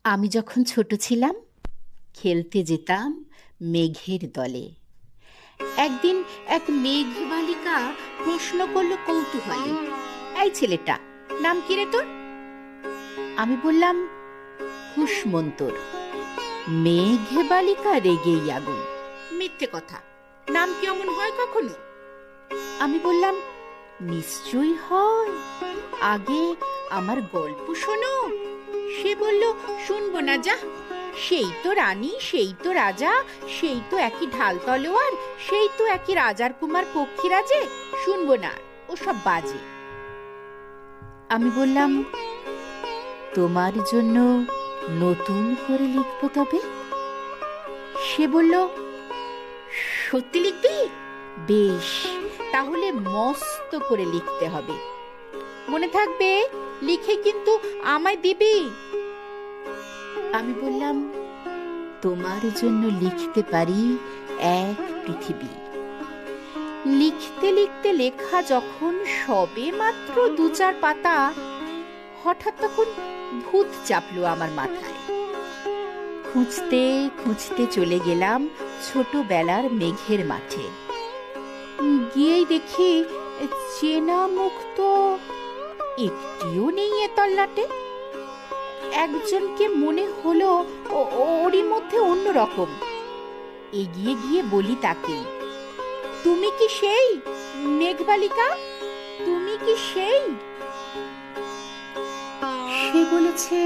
আমি যখন ছোট ছিলাম খেলতে যেতাম মেঘের দলে। একদিন এক মেঘ বালিকা প্রশ্ন করলো কৌতূহলী, এই ছেলেটা নাম কি রে তোর? আমি বললাম হুসমন্তর। মেঘ বালিকা রেগেই আগুন, মিথ্যে কথা, নাম কি অমন হয় কখনো? আমি বললাম নিশ্চয়ই হয়, আগে আমার গল্প শোনো। সে বলল শুনবো না, যা, সেই তো রানী, সেই তো রাজা, সেই তো একই ঢাল তলোয়ার, সেই তো একই রাজার কুমার পক্ষীরাজে, শুনবো না, ওসব বাজে। আমি বললাম তোমার জন্য নতুন করে লিখবো তবে। সে বলল সত্যি লিখবি? বেশ, তাহলে মস্ত করে লিখতে হবে, মনে থাকবে, লিখে কিন্তু আমায় দিবি। আমি বললাম তোমার জন্য লিখতে পারি এক পৃথিবী। লিখতে লিখতে লেখা যখন সবে মাত্র ২-৪ পাতা, হঠাৎ তখন ভূত চাপলো আমার মাথায়। খুঁজতে খুঁজতে চলে গেলাম ছোটবেলার মেঘের মাঠে। গিয়েই দেখি চেনা মুখ তো একটিও নেই এ তল্লাটে। একজনকে মনে হলো ওরই মধ্যে অন্যরকম। এগিয়ে গিয়ে বলি তাকে, তুমি কি সেই মেঘবালিকা? তুমি কি সেই? সে বলেছে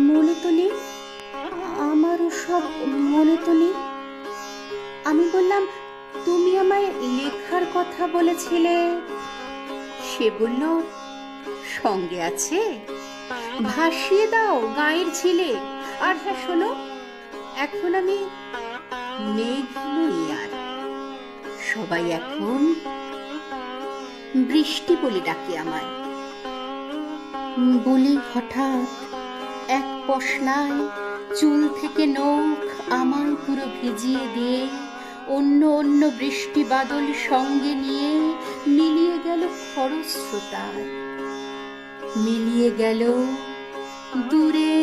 মনে তো নেই, আমারও সব মনে তো নেই। আমি বললাম তুমি আমায় লেখার কথা বলেছিলে। সে বলল সঙ্গে আছে, ভাসিয়ে দাও গায়ের ঝিলে। আর হ্যাঁ শোনো, এখন আমি মেঘ নই আর, সবাই এখন বৃষ্টি বলে ডাকে আমায়। বলে হঠাৎ এক পশলায় চুল থেকে নখ আমায় পুরো ভিজিয়ে দিয়ে অন্য অন্য বৃষ্টি বাদল সঙ্গে নিয়ে মিলিয়ে গেল খরস্রোতায়, মিলিয়ে গেল দূরে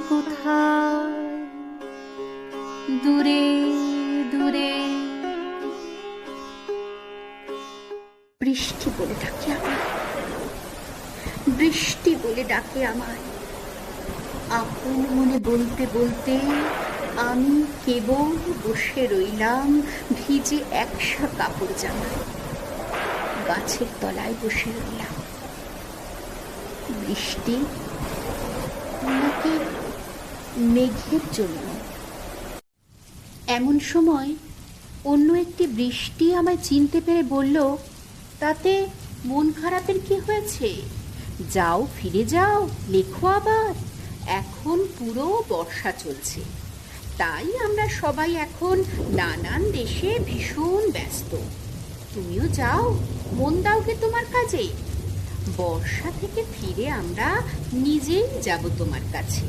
কোথায়, দূরে দূরে। বৃষ্টি বলে ডাকে আমায়, বৃষ্টি বলে ডাকে আমায়। আপন মনে বলতে বলতে আমি কেবল বসে রইলাম ভিজে একসা কাপড় জামায়, গাছের তলায় বসে রইলাম। বৃষ্টি নাকি মেঘের জন্য? এমন সময় অন্য একটি বৃষ্টি আমায় চিনতে পেরে বলল, তাতে মন খারাপের কি হয়েছে? যাও, ফিরে যাও, লেখো আবার। এখন পুরো বর্ষা চলছে, তাই আমরা সবাই এখন নানান দেশে ভীষণ ব্যস্ত। তুমিও যাও, মন দাওগে তোমার কাজে। বর্ষা থেকে ফিরে আমরা নিজেই যাব তোমার কাছে।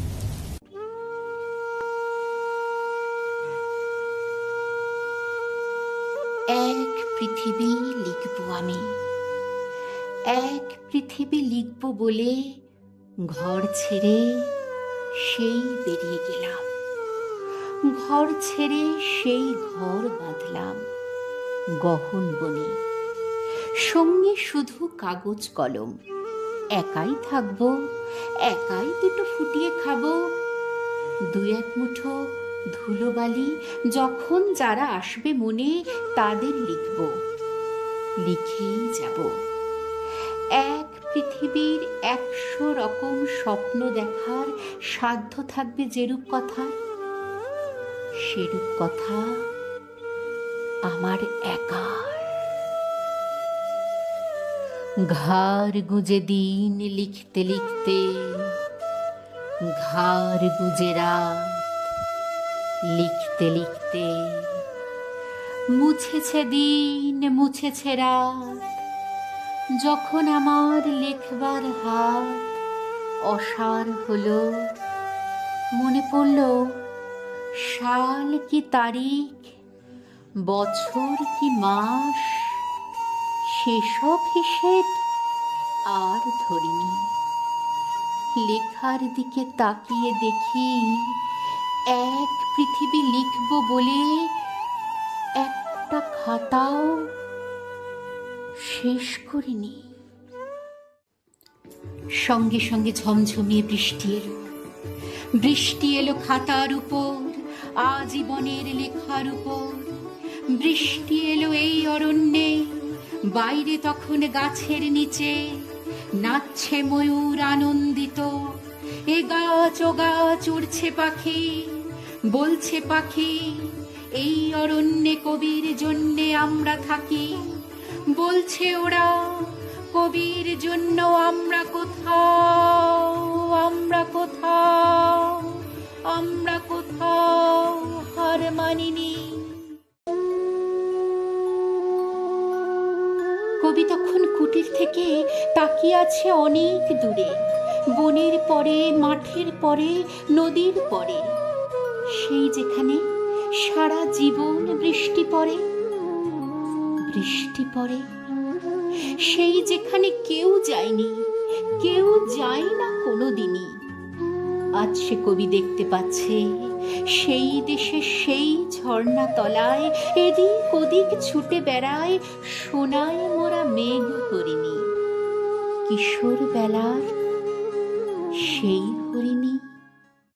এক পৃথিবী লিখব আমি, এক পৃথিবী লিখব বলে ঘর ছেড়ে সেই বেরিয়ে গেলাম। ঘর ছেড়ে সেই ঘর বাঁধলাম গহন বনে, সঙ্গে শুধু কাগজ কলম। একাই থাকবো, একাই দুটো ফুটিয়ে খাবো। ২-১ মুঠো ধুলোবালি যখন যারা আসবে মনে, তাদের লিখব, লিখেই যাব। এক পৃথিবীর ১০০ রকম স্বপ্ন দেখার সাধ্য থাকবে যেরূপ কথা, সেরূপ কথা আমার একার। ঘাড় গুঁজে দিন লিখতে লিখতে, ঘাড় গুঁজে রাত লিখতে লিখতে, মুছেছে দিন মুছেছে রাত। যখন আমার লেখবার হাত অসার হলো, মনে পড়ল সাল কি তারিখ, বছর কি মাস, সেসব হিসেব আর ধরিনি। লেখার দিকে তাকিয়ে দেখি এক পৃথিবী লিখব বলে একটা খাতাও শেষ করিনি। সঙ্গে সঙ্গে ঝমঝমিয়ে বৃষ্টি এলো। বৃষ্টি এলো খাতার উপর, আজীবনের লেখার উপর। বৃষ্টি এলো এই অরণ্যে, বাইরে তখন গাছের নিচে নাচছে ময়ূর আনন্দিত। এ গাছ ও গাছ উড়ছে পাখি, বলছে পাখি এই অরণ্যে কবির জন্যে আমরা থাকি। বলছে ওরা কবির জন্য আমরা কোথাও, আমরা কোথাও, আমরা কোথাও হার মানিনি। কবি তখন কুটির থেকে তাকিয়ে আছে অনেক দূরে, বনের পরে, মাঠের পরে, নদীর পরে, সেই যেখানে সারা জীবন বৃষ্টি পড়ে, বৃষ্টি পড়ে, সেই যেখানে কেউ যায়নি, কেউ যায় না কোনোদিনই। আজ সে কবি দেখতে পাচ্ছে সেই দেশে সেই ঝর্ণা তলায় এদিক ওদিক ছুটে বেড়ায় সোনায় মোরা মেঘ হরিণী, কিশোর বেলার সেই হরিণী।